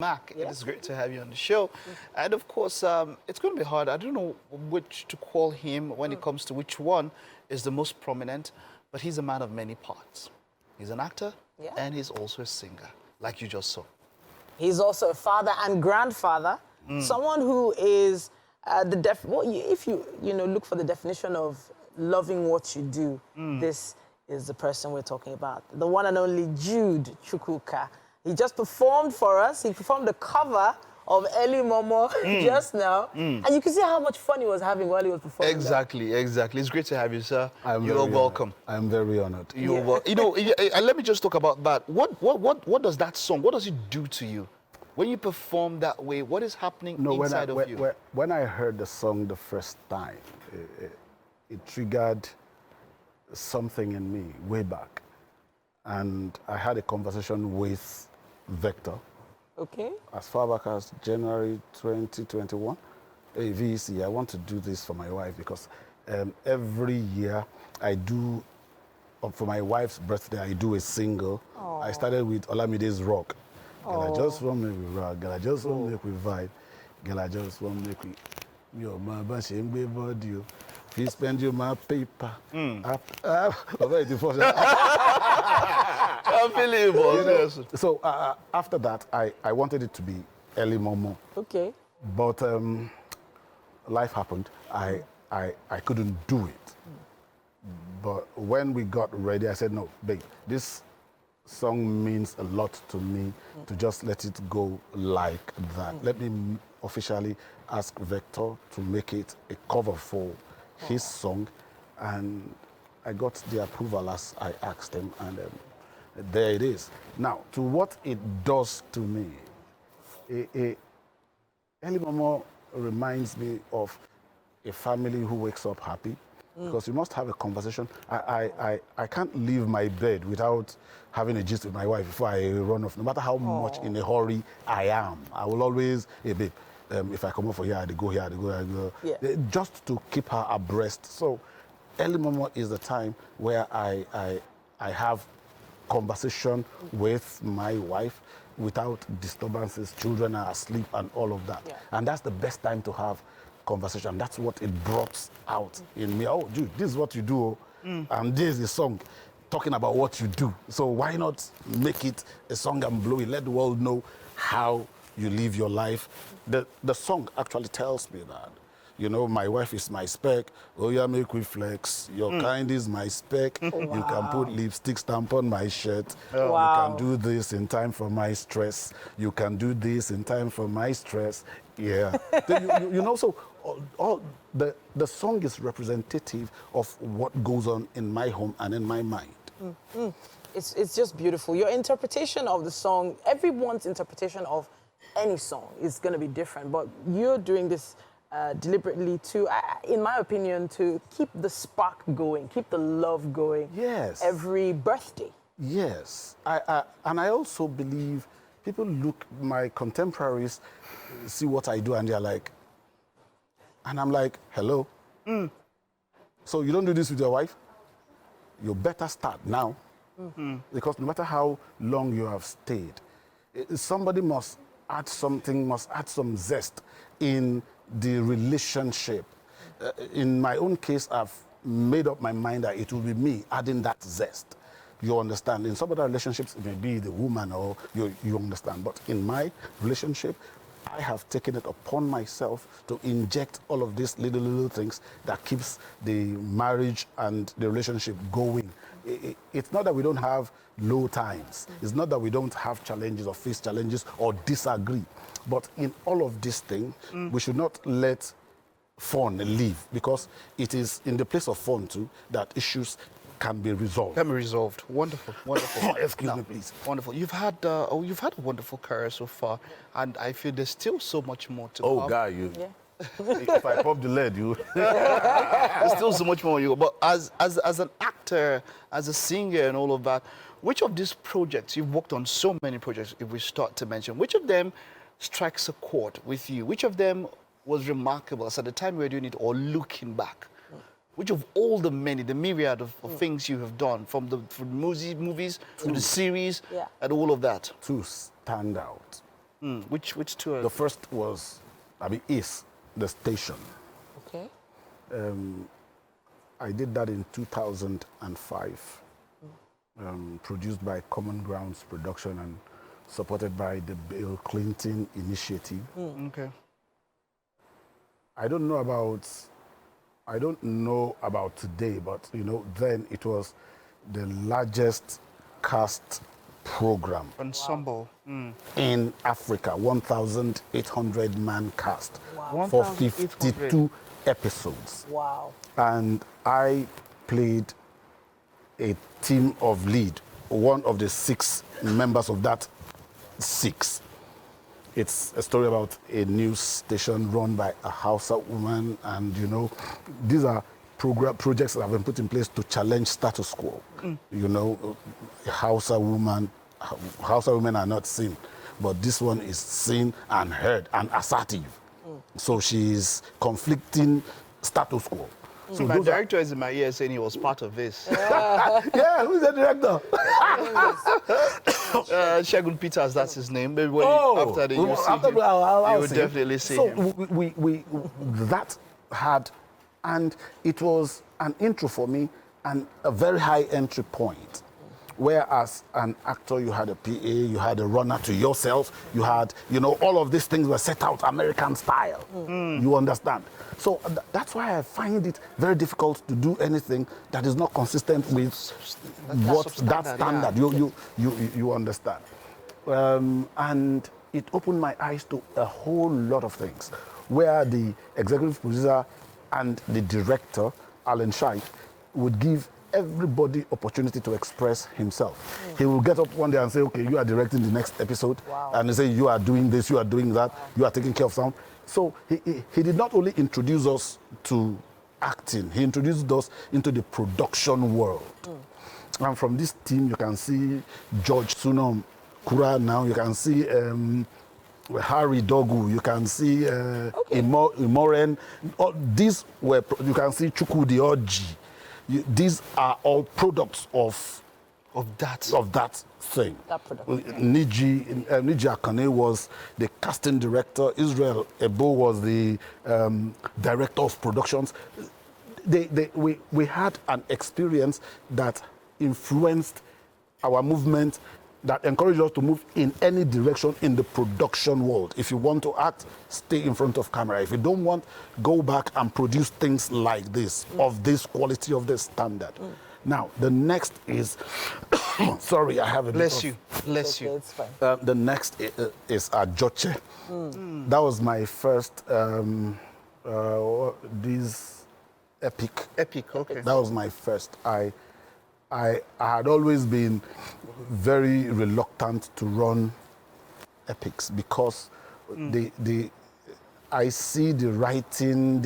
Mac, Yeah. it is great to have you on the show. And of course, it's going to be hard. I don't know which to call him when it comes to which one is the most prominent, but he's a man of many parts. He's an actor, Yeah. and he's also a singer, like you just saw. He's also a father and grandfather. Someone who is if you look for the definition of loving what you do, this is the person we're talking about. The one and only Jude Chukwuka. He just performed for us. He performed the cover of Eli Momo just now. And you can see how much fun he was having while he was performing. Exactly. It's great to have you, sir. You're welcome. I'm very honored. You're welcome. And let me just talk about that. What does that song, what does it do to you? When you perform that way, what is happening inside of you? When I heard the song the first time, it triggered something in me way back. And I had a conversation with Vector. Okay. As far back as January 2021. Hey, VEC, I want to do this for my wife because every year I do, for my wife's birthday, I do a single. Aww. I started with Olamide's Rock. Girl, I just want to make we rock. Girl, I just want to make we vibe. Girl, I just want to make we... Yo, my body, body. If you spend your my paper. Unbelievable. So after that, I wanted it to be Eli Momo. Okay. But life happened. I couldn't do it. But when we got ready, I said, no, babe, this song means a lot to me to just let it go like that. Let me officially ask Vector to make it a cover for his song. And I got the approval as I asked him. And there it is. Now, to what it does to me, Eli Momo reminds me of a family who wakes up happy, because you must have a conversation. I can't leave my bed without having a gist with my wife before I run off. No matter how much in a hurry I am, I will always, hey babe, if I come up for here, I go here, I go. Yeah. Just to keep her abreast. So Eli Momo is the time where I have conversation with my wife without disturbances. Children are asleep and all of that. Yeah. And that's the best time to have conversation. That's what it brought out in me. Oh, dude, this is what you do. And this is a song talking about what you do. So why not make it a song and blow it? Let the world know how you live your life. The song actually tells me that. You know, my wife is my spec. Oh, yeah, make we flex. Your kind is my spec. Wow. You can put lipstick stamp on my shirt. Wow. You can do this in time for my stress. You can do this in time for my stress. Yeah. you know, so all the song is representative of what goes on in my home and in my mind. It's just beautiful. Your interpretation of the song, everyone's interpretation of any song is going to be different, but you're doing this deliberately to, in my opinion, to keep the spark going, keep the love going. Yes. Every birthday. Yes. And I also believe people look, my contemporaries see what I do and they're like, and I'm like, hello? So you don't do this with your wife? You better start now. Because no matter how long you have stayed, somebody must add something, must add some zest in the relationship. In my own case, I've made up my mind that it will be me adding that zest. You understand? In some other relationships, it may be the woman or you understand. But in my relationship, I have taken it upon myself to inject all of these little things that keeps the marriage and the relationship going. It's not that we don't have low times. It's not that we don't have challenges or face challenges or disagree. But in all of these things, we should not let fun leave, because it is in the place of fun too that issues can be resolved. Can be resolved. Wonderful, wonderful. Excuse me, please. Wonderful. You've had a wonderful career so far, and I feel there's still so much more to come. Oh, guy, you. Yeah. If I pop the lead, you. There's still so much more you. But as an actor, as a singer, and all of that, which of these projects, you've worked on so many projects, if we start to mention, which of them strikes a chord with you? Which of them was remarkable as at the time you were doing it, or looking back? Which of all the many, the myriad of things you have done, from the movies to the series, and all of that? To stand out. Which tour? The first was, is the station. Okay. I did that in 2005, produced by Common Grounds Production and supported by the Bill Clinton Initiative. Okay. I don't know about today, but then it was the largest cast program Ensemble. in Africa, 1,800 man cast for 1,800. 52 episodes. Wow. And I played a team of lead, one of the 6 members of that 6. It's a story about a news station run by a Hausa woman, and these are projects that have been put in place to challenge status quo. Hausa women are not seen, but this one is seen and heard and assertive. So she's conflicting status quo. So my director is in my ear saying he was part of this. Yeah, who's the director? Shegun Peters, that's his name. Maybe after the you see him, you would definitely see him. So we that had, and it was an intro for me and a very high entry point. Whereas an actor, you had a PA, you had a runner to yourself, you had, all of these things were set out American style. You understand? So that's why I find it very difficult to do anything that is not consistent with that standard. Yeah. You understand? And it opened my eyes to a whole lot of things, where the executive producer and the director, Alan Scheich, would give everybody opportunity to express himself. He will get up one day and say, okay, you are directing the next episode. Wow. And he say, you are doing this, you are doing that, you are taking care of sound. So he did not only introduce us to acting, he introduced us into the production world. And from this team, you can see George Sunom Kura now, you can see Harry Dogu, you can see Imoren. These were, you can see Chukwudi Oji. These are all products of that thing. That production. Niji Akane was the casting director. Israel Ebo was the director of productions. We had an experience that influenced our movement, that encouraged us to move in any direction in the production world. If you want to act, stay in front of camera. If you don't want, go back and produce things like this, of this quality, of this standard. Now, the next is, sorry, I have a Bless you. It's fine. the next is Ajoche. That was my first, this epic. Epic, okay. That was my first. I had always been very reluctant to run epics because I see the writing,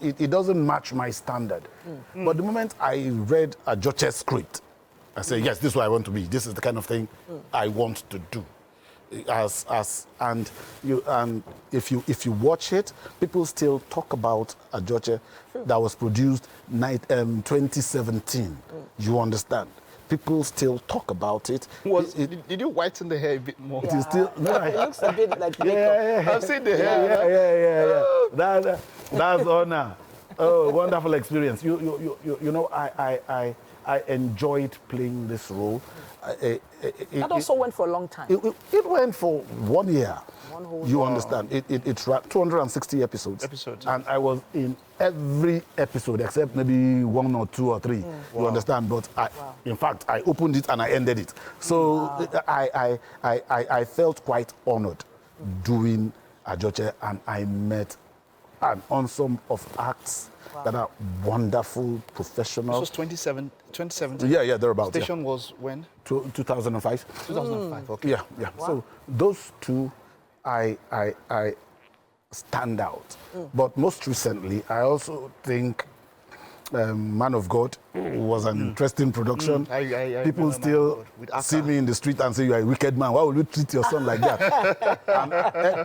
it doesn't match my standard. But the moment I read Ajoche's script, I say, yes, this is what I want to be. This is the kind of thing I want to do. And if you watch it, people still talk about Ajoche that was produced 2017. You understand? People still talk about it. Did you whiten the hair a bit more? It is still. No, It looks a bit like makeup. yeah. I've seen the hair. Yeah. That's honor. Oh, wonderful experience. I enjoyed playing this role. That also went for a long time. It went for 1 year. One whole You year. understand? It ran 260 episodes. And I was in every episode except maybe 1 or 2 or 3. You understand? But in fact, I opened it and I ended it. So I felt quite honored doing Ajoche, and I met an ensemble of acts that are wonderful professionals. This was 2017? Yeah, thereabouts. Station was when? 2005. 2005, okay. Yeah. Wow. So those two, I stand out. But most recently, I also think Man of God was an interesting production. People still see me in the street and say, "You are a wicked man. Why would you treat your son like that?" And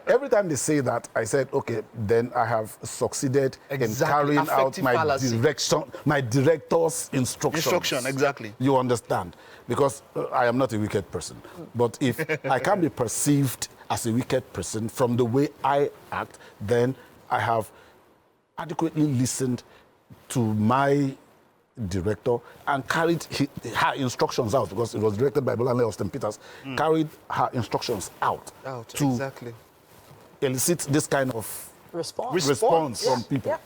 every time they say that, I said, "Okay, then I have succeeded in carrying out my director's instructions." Instruction, exactly. You understand? Because I am not a wicked person. But if I can be perceived as a wicked person from the way I act, then I have adequately listened to my director and carried her instructions out, because it was directed by Bolanle Austin Peters, carried her instructions out to exactly. elicit this kind of response from people. Yeah.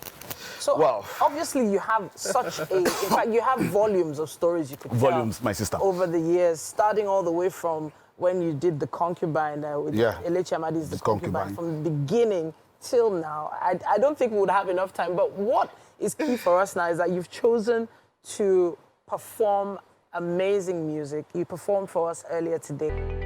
So Wow. obviously you have such a, in fact, you have volumes of stories you could tell. My sister. Over the years, starting all the way from when you did The Concubine with Elechi Amadi's The Concubine, from the beginning till now. I don't think we would have enough time, but what is key for us now is that you've chosen to perform amazing music. You performed for us earlier today.